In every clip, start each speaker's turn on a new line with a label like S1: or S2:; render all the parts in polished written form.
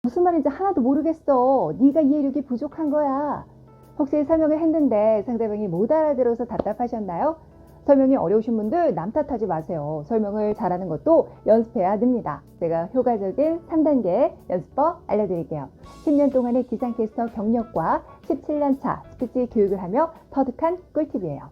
S1: 무슨 말인지 하나도 모르겠어. 네가 이해력이 부족한 거야. 혹시 설명을 했는데 상대방이 못 알아들어서 답답하셨나요? 설명이 어려우신 분들 남 탓하지 마세요. 설명을 잘하는 것도 연습해야 늡니다. 제가 효과적인 3단계 연습법 알려드릴게요. 10년 동안의 기상캐스터 경력과 17년 차 스피치 교육을 하며 터득한 꿀팁이에요.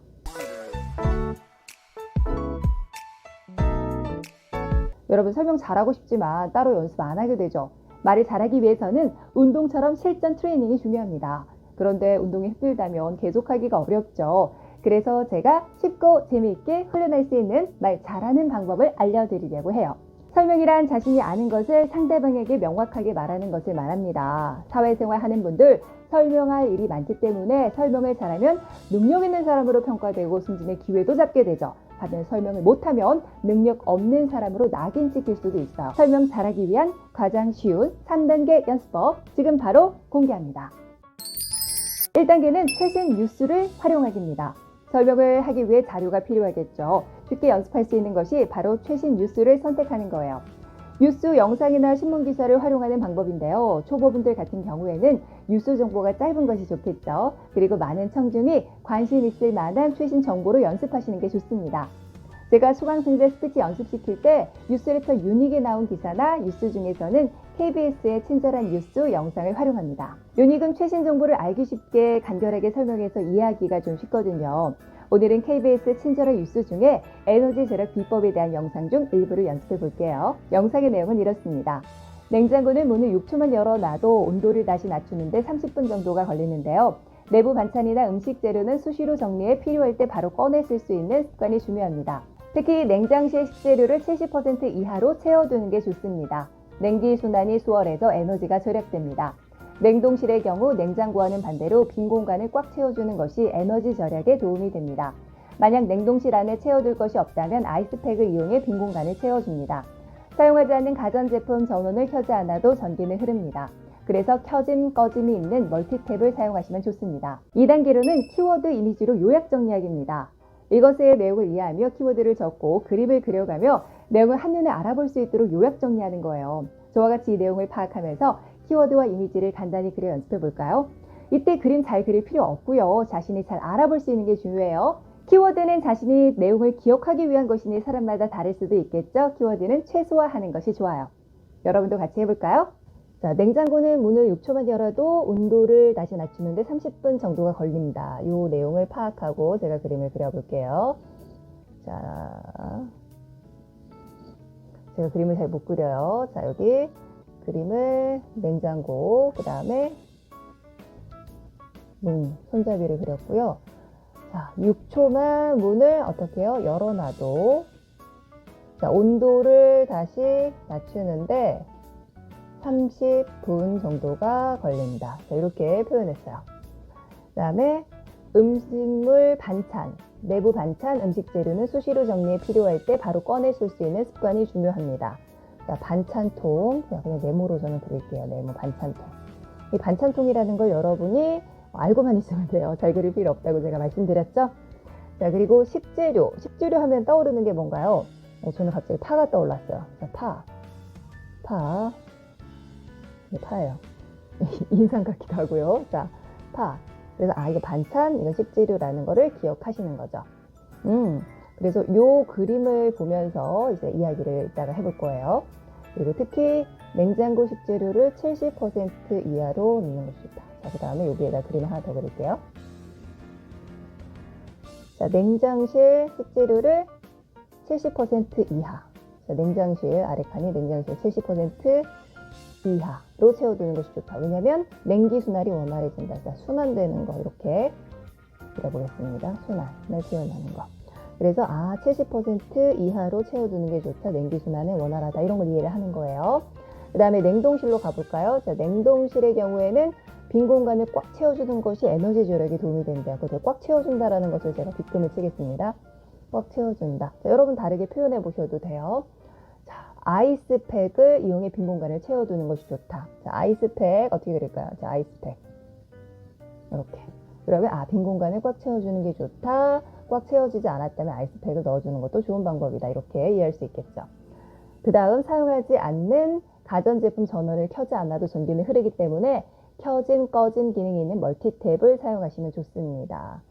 S1: 여러분 설명 잘하고 싶지만 따로 연습 안 하게 되죠. 말을 잘하기 위해서는 운동처럼 실전 트레이닝이 중요합니다. 그런데 운동이 힘들다면 계속하기가 어렵죠. 그래서 제가 쉽고 재미있게 훈련할 수 있는 말 잘하는 방법을 알려드리려고 해요. 설명이란 자신이 아는 것을 상대방에게 명확하게 말하는 것을 말합니다. 사회생활 하는 분들 설명할 일이 많기 때문에 설명을 잘하면 능력 있는 사람으로 평가되고 승진의 기회도 잡게 되죠. 반면 설명을 못하면 능력 없는 사람으로 낙인 찍힐 수도 있어요. 설명 잘하기 위한 가장 쉬운 3단계 연습법 지금 바로 공개합니다. 1단계는 최신 뉴스를 활용하기입니다. 설명을 하기 위해 자료가 필요하겠죠. 쉽게 연습할 수 있는 것이 바로 최신 뉴스를 선택하는 거예요. 뉴스 영상이나 신문 기사를 활용하는 방법인데요. 초보분들 같은 경우에는 뉴스 정보가 짧은 것이 좋겠죠. 그리고 많은 청중이 관심 있을 만한 최신 정보로 연습하시는 게 좋습니다. 제가 수강생들 스피치 연습시킬 때 뉴스레터 유닉에 나온 기사나 뉴스 중에서는 KBS의 친절한 뉴스 영상을 활용합니다. 유닉은 최신 정보를 알기 쉽게 간결하게 설명해서 이해하기가 좀 쉽거든요. 오늘은 KBS 친절한 뉴스 중에 에너지 절약 비법에 대한 영상 중 일부를 연습해 볼게요. 영상의 내용은 이렇습니다. 냉장고는 문을 6초만 열어놔도 온도를 다시 낮추는데 30분 정도가 걸리는데요. 내부 반찬이나 음식 재료는 수시로 정리해 필요할 때 바로 꺼내 쓸 수 있는 습관이 중요합니다. 특히 냉장실 식재료를 70% 이하로 채워두는 게 좋습니다. 냉기 순환이 수월해서 에너지가 절약됩니다. 냉동실의 경우 냉장고와는 반대로 빈 공간을 꽉 채워주는 것이 에너지 절약에 도움이 됩니다. 만약 냉동실 안에 채워둘 것이 없다면 아이스팩을 이용해 빈 공간을 채워줍니다. 사용하지 않는 가전제품 전원을 켜지 않아도 전기는 흐릅니다. 그래서 켜짐 꺼짐이 있는 멀티탭을 사용하시면 좋습니다. 2단계로는 키워드 이미지로 요약 정리하기입니다. 이것의 내용을 이해하며 키워드를 적고 그림을 그려가며 내용을 한눈에 알아볼 수 있도록 요약 정리하는 거예요. 저와 같이 이 내용을 파악하면서 키워드와 이미지를 간단히 그려 연습해 볼까요? 이때 그림 잘 그릴 필요 없고요. 자신이 잘 알아볼 수 있는 게 중요해요. 키워드는 자신이 내용을 기억하기 위한 것이니 사람마다 다를 수도 있겠죠. 키워드는 최소화하는 것이 좋아요. 여러분도 같이 해볼까요? 자, 냉장고는 문을 6초만 열어도 온도를 다시 낮추는데 30분 정도가 걸립니다. 이 내용을 파악하고 제가 그림을 그려볼게요. 자, 제가 그림을 잘 못 그려요. 자, 여기 그림을 냉장고, 그 다음에 문, 손잡이를 그렸고요. 자, 6초만 문을 어떻게 해요? 열어놔도 자, 온도를 다시 낮추는데 30분 정도가 걸립니다. 자, 이렇게 표현했어요. 그 다음에 음식물 반찬, 내부 반찬, 음식 재료는 수시로 정리해 필요할 때 바로 꺼내 쓸 수 있는 습관이 중요합니다. 자, 반찬통, 그냥 네모로 저는 그릴게요. 네모 반찬통. 이 반찬통이라는 걸 여러분이 알고만 있으면 돼요. 잘 그릴 필요 없다고 제가 말씀드렸죠? 자, 그리고 식재료 하면 떠오르는 게 뭔가요? 저는 갑자기 파가 떠올랐어요. 자, 파예요. 인상 같기도 하고요. 자, 파. 그래서 이거 반찬, 이거 식재료라는 거를 기억하시는 거죠. 그래서 요 그림을 보면서 이제 이야기를 이따가 해볼 거예요. 그리고 특히 냉장고 식재료를 70% 이하로 넣는 것이 좋다. 자, 그 다음에 여기에다 그림 하나 더 그릴게요. 자, 냉장실 식재료를 70% 이하. 자, 냉장실 아래칸이 냉장실 70% 이하로 채워두는 것이 좋다. 왜냐하면 냉기 순환이 원활해진다. 자, 순환되는 거 이렇게 그려보겠습니다. 순환을 표현하는 거. 그래서 70% 이하로 채워두는 게 좋다. 냉기 순환은 원활하다. 이런 걸 이해를 하는 거예요. 그 다음에 냉동실로 가볼까요? 자, 냉동실의 경우에는 빈 공간을 꽉 채워주는 것이 에너지 절약에 도움이 된다. 그래서 꽉 채워준다라는 것을 제가 빗금을 치겠습니다. 꽉 채워준다. 자, 여러분 다르게 표현해 보셔도 돼요. 자, 아이스팩을 이용해 빈 공간을 채워두는 것이 좋다. 자, 아이스팩 어떻게 그릴까요? 자, 아이스팩 이렇게. 그러면 빈 공간을 꽉 채워주는 게 좋다. 꽉 채워지지 않았다면 아이스팩을 넣어주는 것도 좋은 방법이다. 이렇게 이해할 수 있겠죠. 그 다음 사용하지 않는 가전제품 전원을 켜지 않아도 전기는 흐르기 때문에 켜짐, 꺼짐 기능이 있는 멀티탭을 사용하시면 좋습니다.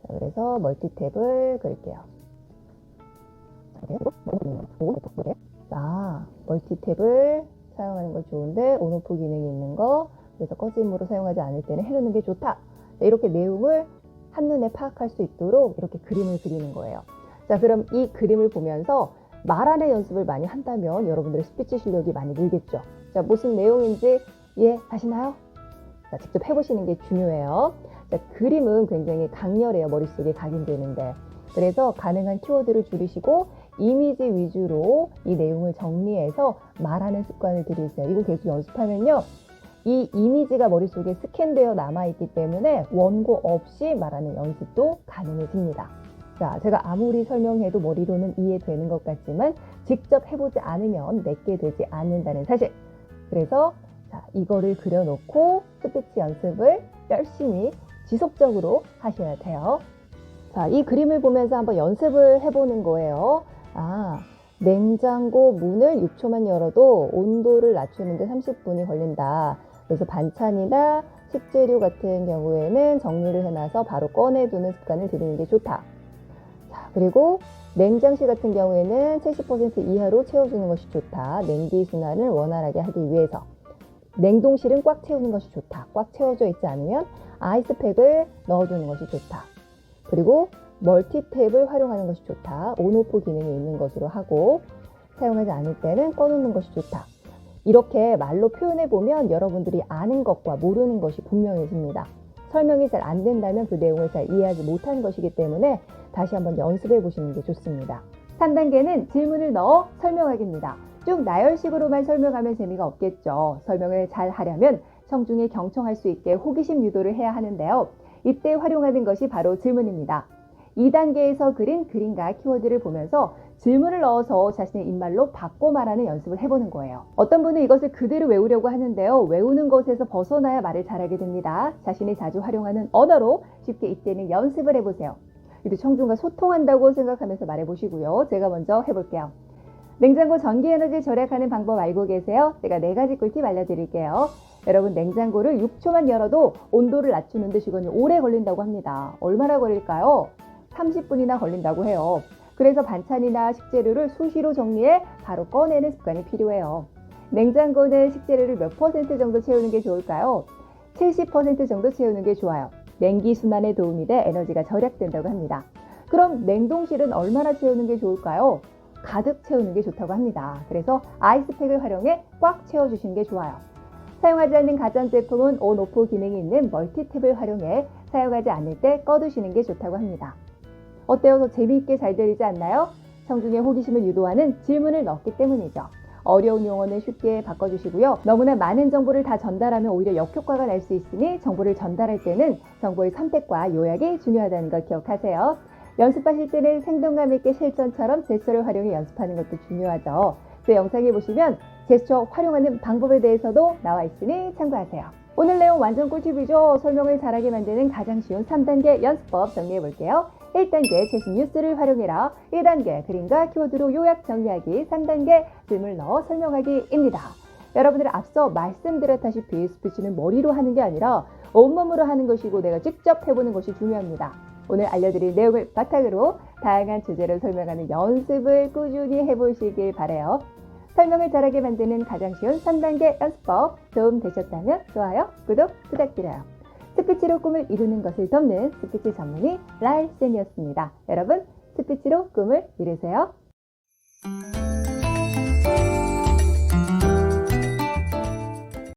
S1: 자, 그래서 멀티탭을 그릴게요. 자, 멀티탭을 사용하는 거 좋은데 온오프 기능이 있는 거, 그래서 꺼짐으로 사용하지 않을 때는 해놓는 게 좋다. 자, 이렇게 내용을 한눈에 파악할 수 있도록 이렇게 그림을 그리는 거예요. 자, 그럼 이 그림을 보면서 말하는 연습을 많이 한다면 여러분들의 스피치 실력이 많이 늘겠죠. 자, 무슨 내용인지 이해하시나요? 자, 직접 해보시는 게 중요해요. 자, 그림은 굉장히 강렬해요. 머릿속에 각인되는데. 그래서 가능한 키워드를 줄이시고 이미지 위주로 이 내용을 정리해서 말하는 습관을 들이세요. 이거 계속 연습하면요, 이 이미지가 머릿속에 스캔되어 남아있기 때문에 원고 없이 말하는 연습도 가능해집니다. 자, 제가 아무리 설명해도 머리로는 이해되는 것 같지만 직접 해보지 않으면 내게 되지 않는다는 사실. 그래서 자, 이거를 그려놓고 스피치 연습을 열심히 지속적으로 하셔야 돼요. 자, 이 그림을 보면서 한번 연습을 해보는 거예요. 냉장고 문을 6초만 열어도 온도를 낮추는데 30분이 걸린다. 그래서 반찬이나 식재료 같은 경우에는 정리를 해놔서 바로 꺼내두는 습관을 들이는 게 좋다. 자, 그리고 냉장실 같은 경우에는 70% 이하로 채워주는 것이 좋다. 냉기 순환을 원활하게 하기 위해서. 냉동실은 꽉 채우는 것이 좋다. 꽉 채워져 있지 않으면 아이스팩을 넣어두는 것이 좋다. 그리고 멀티탭을 활용하는 것이 좋다. 온오프 기능이 있는 것으로 하고 사용하지 않을 때는 꺼놓는 것이 좋다. 이렇게 말로 표현해 보면 여러분들이 아는 것과 모르는 것이 분명해집니다. 설명이 잘 안 된다면 그 내용을 잘 이해하지 못하는 것이기 때문에 다시 한번 연습해 보시는 게 좋습니다. 3단계는 질문을 넣어 설명하기입니다. 쭉 나열식으로만 설명하면 재미가 없겠죠. 설명을 잘 하려면 청중이 경청할 수 있게 호기심 유도를 해야 하는데요. 이때 활용하는 것이 바로 질문입니다. 2단계에서 그린 그림과 키워드를 보면서 질문을 넣어서 자신의 입말로 바꿔 말하는 연습을 해보는 거예요. 어떤 분은 이것을 그대로 외우려고 하는데요. 외우는 것에서 벗어나야 말을 잘하게 됩니다. 자신이 자주 활용하는 언어로 쉽게 이때는 연습을 해보세요. 이제 청중과 소통한다고 생각하면서 말해보시고요. 제가 먼저 해볼게요. 냉장고 전기에너지 절약하는 방법 알고 계세요? 제가 4가지 꿀팁 알려드릴게요. 여러분, 냉장고를 6초만 열어도 온도를 낮추는 데 시간이 오래 걸린다고 합니다. 얼마나 걸릴까요? 30분이나 걸린다고 해요. 그래서 반찬이나 식재료를 수시로 정리해 바로 꺼내는 습관이 필요해요. 냉장고는 식재료를 몇 % 정도 채우는 게 좋을까요? 70% 정도 채우는 게 좋아요. 냉기 순환에 도움이 돼 에너지가 절약된다고 합니다. 그럼 냉동실은 얼마나 채우는 게 좋을까요? 가득 채우는 게 좋다고 합니다. 그래서 아이스팩을 활용해 꽉 채워주시는 게 좋아요. 사용하지 않는 가전제품은 온오프 기능이 있는 멀티탭을 활용해 사용하지 않을 때 꺼두시는 게 좋다고 합니다. 어때요? 더 재미있게 잘 들리지 않나요? 청중의 호기심을 유도하는 질문을 넣었기 때문이죠. 어려운 용어는 쉽게 바꿔주시고요. 너무나 많은 정보를 다 전달하면 오히려 역효과가 날 수 있으니 정보를 전달할 때는 정보의 선택과 요약이 중요하다는 걸 기억하세요. 연습하실 때는 생동감 있게 실전처럼 제스처를 활용해 연습하는 것도 중요하죠. 제 영상에 보시면 제스처 활용하는 방법에 대해서도 나와 있으니 참고하세요. 오늘 내용 완전 꿀팁이죠. 설명을 잘하게 만드는 가장 쉬운 3단계 연습법 정리해 볼게요. 1단계 최신 뉴스를 활용해라. 2단계 그림과 키워드로 요약 정리하기. 3단계 질문을 넣어 설명하기입니다. 여러분들 앞서 말씀드렸다시피 스피치는 머리로 하는 게 아니라 온몸으로 하는 것이고 내가 직접 해보는 것이 중요합니다. 오늘 알려드릴 내용을 바탕으로 다양한 주제를 설명하는 연습을 꾸준히 해보시길 바라요. 설명을 잘하게 만드는 가장 쉬운 3단계 연습법 도움 되셨다면 좋아요, 구독 부탁드려요. 스피치로 꿈을 이루는 것을 돕는 스피치 전문의 라일쌤이었습니다. 여러분, 스피치로 꿈을 이루세요.